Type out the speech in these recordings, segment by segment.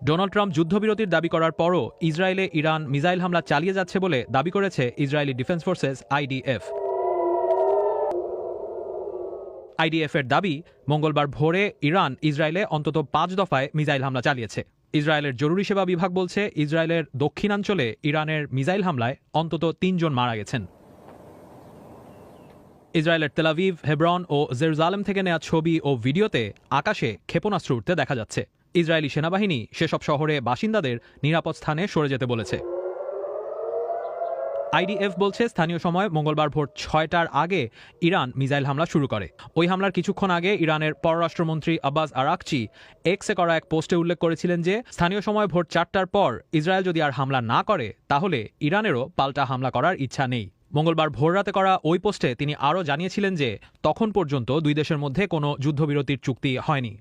Donald Trump যুদ্ধবিরতির দাবি করার পরও ইসরায়েলে ইরান মিসাইল হামলা চালিয়ে যাচ্ছে বলে দাবি করেছে ইসরায়েলি ডিফেন্স ফোর্সেস আইডিএফ। আইডিএফের দাবি, মঙ্গলবার ভোরে ইরান ইসরায়েলে অন্তত 5 দফায় মিসাইল হামলা চালিয়েছে। ইসরায়েলের জরুরি সেবা বিভাগ বলছে, ইসরায়েলের দক্ষিণাঞ্চলে ইরানের মিসাইল হামলায় অন্তত 3 জন মারা গেছেন। ইসরায়েলের তেল আভিভ, হেব্রন ও জেরুজালেম থেকে নেওয়া ছবি ও ভিডিওতে আকাশে ক্ষেপণাস্ত্র উঠতে দেখা যাচ্ছে। ইসরায়েলি সেনাবাহিনী সেসব শহরে বাসিন্দাদের নিরাপদ স্থানে সরে যেতে বলেছে। আইডিএফ বলছে, স্থানীয় সময় মঙ্গলবার ভোর 6টার আগে ইরান মিসাইল হামলা শুরু করে। ওই হামলার কিছুক্ষণ আগে ইরানের পররাষ্ট্রমন্ত্রী আব্বাস আরাকচি এক্সে করা এক পোস্টে উল্লেখ করেছিলেন যে, স্থানীয় সময় ভোর 4টার পর ইসরায়েল যদি আর হামলা না করে তাহলে ইরানেরও পাল্টা হামলা করার ইচ্ছা নেই। মঙ্গলবার ভোররাতে করা ওই পোস্টে তিনি আরও জানিয়েছিলেন যে, তখন পর্যন্ত দুই দেশের মধ্যে কোনো যুদ্ধবিরতির চুক্তি হয়নি।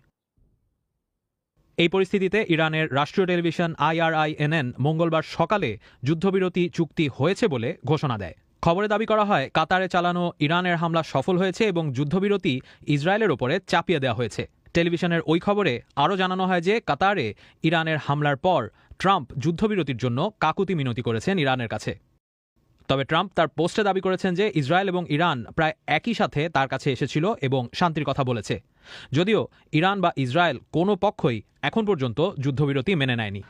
এই পরিস্থিতিতে ইরানের রাষ্ট্রীয় টেলিভিশন IRINN মঙ্গলবার সকালে যুদ্ধবিরতি চুক্তি হয়েছে বলে ঘোষণা দেয়। খবরে দাবি করা হয়, কাতারে চালানো ইরানের হামলা সফল হয়েছে এবং যুদ্ধবিরতি ইসরায়েলের ওপরে চাপিয়ে দেওয়া হয়েছে। টেলিভিশনের ওই খবরে আরও জানানো হয় যে, কাতারে ইরানের হামলার পর ট্রাম্প যুদ্ধবিরতির জন্য কাকুতি মিনতি করেছেন ইরানের কাছে। তবে ট্রাম্প তার পোস্টে দাবি করেছেন যে, ইসরায়েল এবং ইরান প্রায় একই সাথে তার কাছে এসেছিল এবং শান্তির কথা বলেছে, যদিও ইরান বা ইসরায়েল কোনো পক্ষই এখন পর্যন্ত যুদ্ধবিরতি মেনে নেয়নি।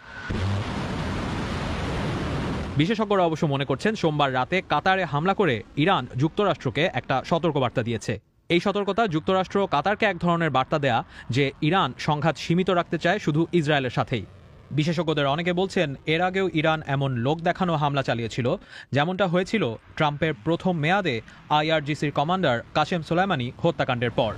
বিশেষজ্ঞরা অবশ্য মনে করছেন, সোমবার রাতে কাতারে হামলা করে ইরান যুক্তরাষ্ট্রকে একটা সতর্কবার্তা দিয়েছে। এই সতর্কতা যুক্তরাষ্ট্র কাতারকে এক ধরনের বার্তা দেয়া যে, ইরান সংঘাত সীমিত রাখতে চায় শুধু ইসরায়েলের সাথেই। বিশেষজ্ঞদের অনেকে বলছেন, এর আগেও ইরান এমন লোক দেখানো হামলা চালিয়েছিল, যেমনটা হয়েছিল ট্রাম্পের প্রথম মেয়াদে IRGCর কমান্ডার কাসেম সোলাইমানি হত্যাকাণ্ডের পর।